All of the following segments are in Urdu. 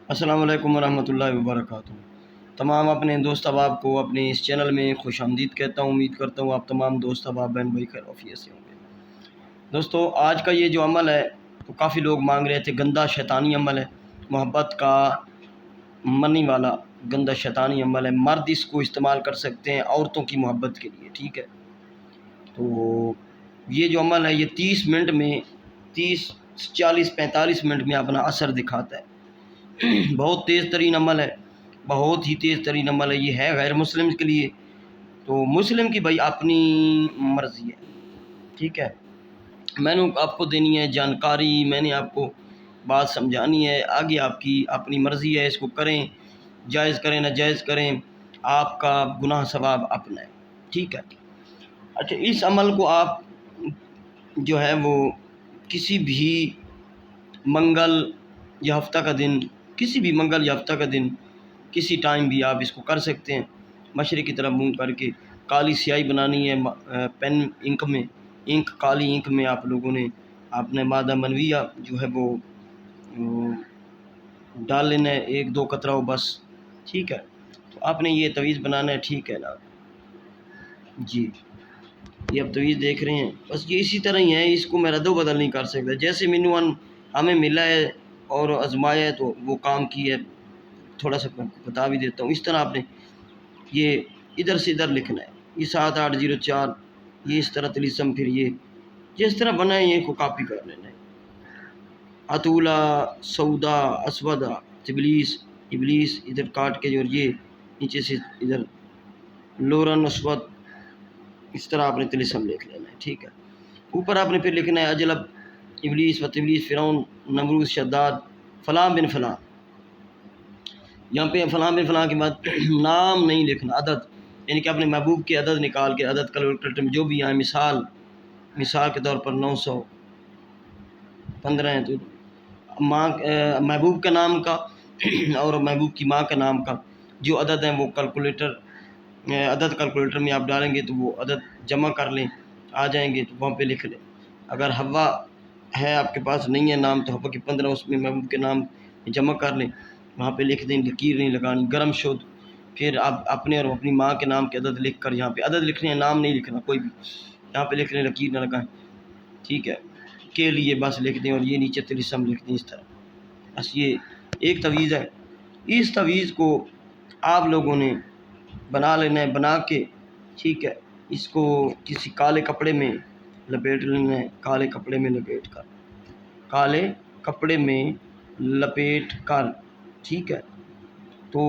السلام علیکم ورحمۃ اللہ وبرکاتہ۔ تمام اپنے دوست احباب کو اپنے اس چینل میں خوش آمدید کہتا ہوں۔ امید کرتا ہوں آپ تمام دوست احباب بہن بھائی خیر عافیت سے ہوں گے۔ دوستو، آج کا یہ جو عمل ہے تو کافی لوگ مانگ رہے تھے، گندا شیطانی عمل ہے، محبت کا منی والا گندا شیطانی عمل ہے۔ مرد اس کو استعمال کر سکتے ہیں عورتوں کی محبت کے لیے، ٹھیک ہے؟ تو یہ جو عمل ہے یہ 30 منٹ میں 30 40 45 منٹ میں اپنا اثر دکھاتا ہے۔ بہت تیز ترین عمل ہے، بہت ہی تیز ترین عمل ہے۔ یہ ہے غیر مسلم کے لیے، تو مسلم کی بھائی اپنی مرضی ہے، ٹھیک ہے؟ میں نے آپ کو دینی ہے جانکاری، میں نے آپ کو بات سمجھانی ہے، آگے آپ کی اپنی مرضی ہے، اس کو کریں، جائز کریں ناجائز کریں، آپ کا گناہ ثواب اپنا ہے، ٹھیک ہے؟ اچھا، اس عمل کو آپ جو ہے وہ کسی بھی منگل یا ہفتہ کا دن، کسی بھی منگل یا ہفتہ کا دن، کسی ٹائم بھی آپ اس کو کر سکتے ہیں۔ مشرق کی طرف منہ کر کے کالی سیاہی بنانی ہے، پین انک میں، کالی انک میں آپ لوگوں نے اپنے مادہ منویہ جو ہے وہ ڈال لینا ہے، 1-2 قطرہ ہو بس، ٹھیک ہے؟ تو آپ نے یہ تویز بنانا ہے، ٹھیک ہے نا جی؟ یہ اب تویز دیکھ رہے ہیں، بس یہ اسی طرح ہی ہے، اس کو میں رد و بدل نہیں کر سکتا۔ جیسے منوان ہمیں ملا ہے اور آزمایا ہے تو وہ کام کی ہے، تھوڑا سا بتا بھی دیتا ہوں۔ اس طرح آپ نے یہ ادھر سے ادھر لکھنا ہے، یہ 7804، یہ اس طرح تلیسم، پھر یہ جس طرح بنا ہے یہ کو کاپی کر لینا ہے۔ اطولہ، سودا، اسودہ، ابلیس ادھر کاٹ کے، اور یہ نیچے سے ادھر لورن اسود، اس طرح آپ نے تلیسم لکھ لینا ہے، ٹھیک ہے؟ اوپر آپ نے پھر لکھنا ہے اجلب، ابلیس و تبلیس، فرعون، نمرود، شداد، فلاں بن فلاں۔ یہاں پہ فلاں بن فلاں کے بعد نام نہیں لکھنا، عدد، یعنی کہ اپنے محبوب کے عدد نکال کے، عدد کیلکولیٹر میں جو بھی آئے، مثال کے طور پر 915 ہے، تو محبوب کا نام کا اور محبوب کی ماں کا نام کا جو عدد ہیں وہ عدد کیلکولیٹر میں آپ ڈالیں گے تو وہ عدد جمع کر لیں، آ جائیں گے تو وہاں پہ لکھ لیں۔ اگر حوا ہے آپ کے پاس نہیں ہے نام تو حوا کی 15 اس میں محبوب کے نام جمع کر لیں، وہاں پہ لکھ دیں، لکیر نہیں لگانی، گرم شد، پھر آپ اپنے اور اپنی ماں کے نام کے عدد لکھ کر یہاں پہ عدد لکھنے ہیں، نام نہیں لکھنا کوئی بھی، یہاں پہ لکھ لیں، لکیر نہ لگائیں، ٹھیک ہے؟ کے لیے بس لکھ دیں، اور یہ نیچے تلیسم لکھ دیں، اس طرح۔ بس یہ ایک تویز ہے۔ اس تویز کو آپ لوگوں نے بنا لینا ہے، بنا کے، ٹھیک ہے، اس کو کسی کالے کپڑے میں لپیٹ لینا ہے، کالے کپڑے میں لپیٹ کر، ٹھیک ہے؟ تو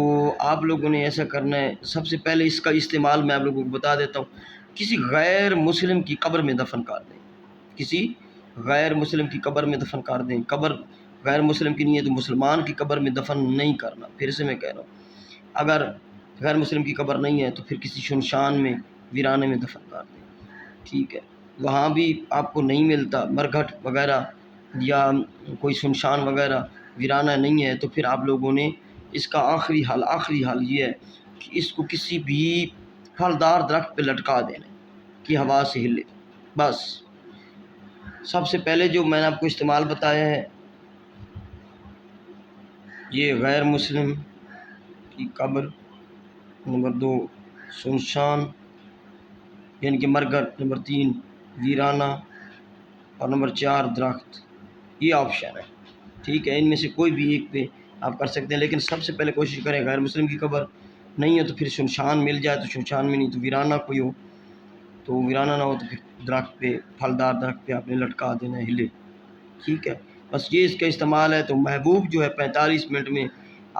آپ لوگوں نے ایسا کرنا ہے، سب سے پہلے اس کا استعمال میں آپ لوگوں کو بتا دیتا ہوں، کسی غیر مسلم کی قبر میں دفن کر دیں، کسی غیر مسلم کی قبر میں دفن کر دیں۔ قبر غیر مسلم کی نہیں ہے تو مسلمان کی قبر میں دفن نہیں کرنا، پھر سے میں کہہ رہا ہوں، اگر غیر مسلم کی قبر نہیں ہے تو پھر کسی شمشان میں، ویرانے میں دفن کر دیں، ٹھیک ہے؟ وہاں بھی آپ کو نہیں ملتا، مرگھٹ وغیرہ یا کوئی شمشان وغیرہ ویرانہ نہیں ہے، تو پھر آپ لوگوں نے اس کا آخری حل یہ ہے کہ اس کو کسی بھی پھلدار درخت پہ لٹکا دینا کہ ہوا سے ہلے، بس۔ سب سے پہلے جو میں نے آپ کو استعمال بتایا ہے، یہ غیر مسلم کی قبر، نمبر 2 شمشان یعنی کہ مرگھٹ، نمبر 3 ویرانہ، اور نمبر 4 درخت، یہ آپشن ہے، ٹھیک ہے؟ ان میں سے کوئی بھی ایک پہ آپ کر سکتے ہیں، لیکن سب سے پہلے کوشش کریں غیر مسلم کی قبر نہیں ہے تو پھر شمشان مل جائے تو شمشان میں، نہیں تو ویرانہ کوئی ہو، تو ویرانہ نہ ہو تو پھر درخت پہ، پھلدار درخت پہ آپ نے لٹکا دینا ہے، ہلے، ٹھیک ہے؟ بس یہ اس کا استعمال ہے۔ تو محبوب جو ہے 45 منٹ میں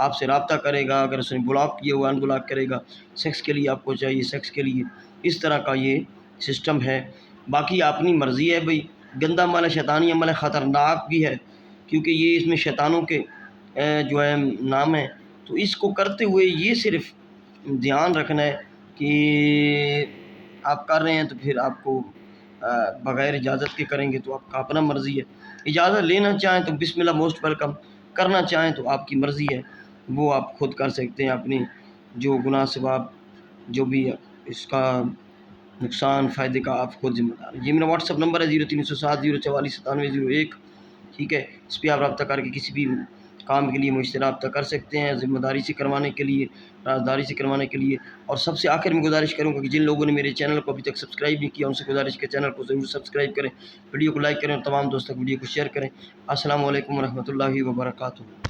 آپ سے رابطہ کرے گا، اگر اس نے بلاک کیا ہوا ان بلاک کرے گا، سیکس کے لیے آپ کو چاہیے، سیکس کے لیے، اس طرح کا یہ سسٹم ہے۔ باقی اپنی مرضی ہے بھائی، گندا عمل ہے، شیطانی عمل ہے، خطرناک بھی ہے، کیونکہ یہ اس میں شیطانوں کے جو ہے نام ہے، تو اس کو کرتے ہوئے یہ صرف دھیان رکھنا ہے کہ آپ کر رہے ہیں تو پھر آپ کو بغیر اجازت کے کریں گے تو آپ کا اپنا مرضی ہے، اجازت لینا چاہیں تو بسم اللہ موسٹ ویلکم، کرنا چاہیں تو آپ کی مرضی ہے، وہ آپ خود کر سکتے ہیں، اپنی جو گناہ ثواب جو بھی اس کا نقصان فائدے کا آپ خود ذمہ دار ہیں۔ یہ میرا واٹس ایپ نمبر ہے 0307 044 9701، ٹھیک ہے؟ اس پہ آپ رابطہ کر کے کسی بھی کام کے لیے مجھ سے رابطہ کر سکتے ہیں، ذمہ داری سے کروانے کے لیے، رازداری سے کروانے کے لیے۔ اور سب سے آخر میں گزارش کروں گا کہ جن لوگوں نے میرے چینل کو ابھی تک سبسکرائب نہیں کیا ان سے گزارش کے چینل کو ضرور سبسکرائب کریں، ویڈیو کو لائک کریں اور تمام دوستوں کو ویڈیو کو شیئر کریں۔ السلام علیکم ورحمۃ اللہ وبرکاتہ۔